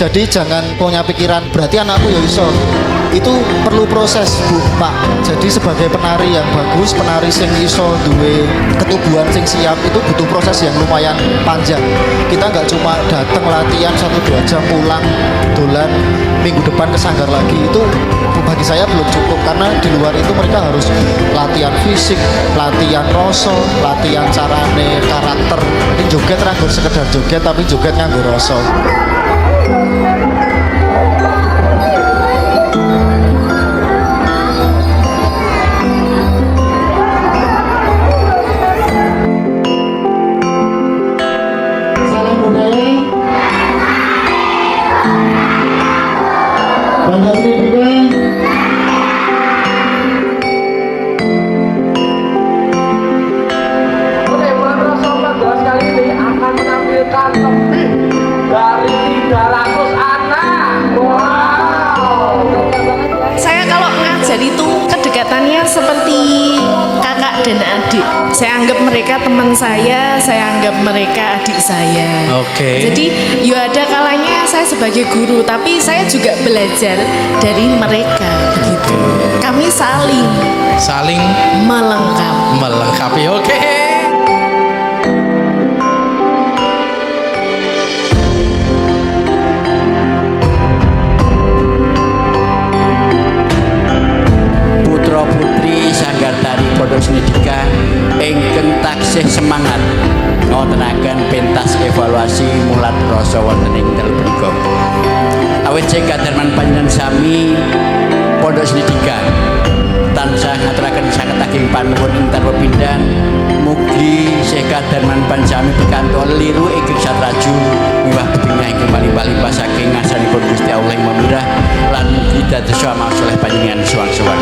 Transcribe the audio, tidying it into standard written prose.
Jadi jangan punya pikiran berarti anakku ya iso. Itu perlu proses Bu, Pak. Jadi sebagai penari yang bagus, penari sing iso duwe ketubuhan sing siap itu butuh proses yang lumayan panjang. Kita nggak cuma datang latihan 1-2 jam pulang dolan minggu depan ke sanggar lagi. Itu bagi saya belum cukup karena di luar itu mereka harus latihan fisik, latihan rasa, latihan carane karakter. Ini joget ranggur sekedar joget tapi joget nganggo rasa. Salam budaya. Bandar juga. Oke, bulan Rasa 14 kali ini akan menampilkan lebih dari 300 anak. Wow. Saya kalau ngajar itu kedekatannya seperti kakak dan adik. Saya anggap mereka teman saya anggap mereka adik saya. Oke. Jadi ya ada kalanya saya sebagai guru, tapi saya juga belajar dari mereka begitu. Kami saling melengkapi. Oke. Putra putri sanggar tari Pondok Snedika ingkang taksih semangat ngontenaken pentas evaluasi mulat rasa wonten ing dalem punika. Awit sing kadarman panjenengan sami Pondok Snedika tansah ngaturaken saged ageng panuwun ing tarpepindhan mugi Syekh Kadarman panjami pikantuk liru ingkang satraju miwah bebingah ingkang malimpah-limpah saking ngasanipun Gusti Allah yang memirah lan mugi dados masoleh panjenengan suwang-suwang.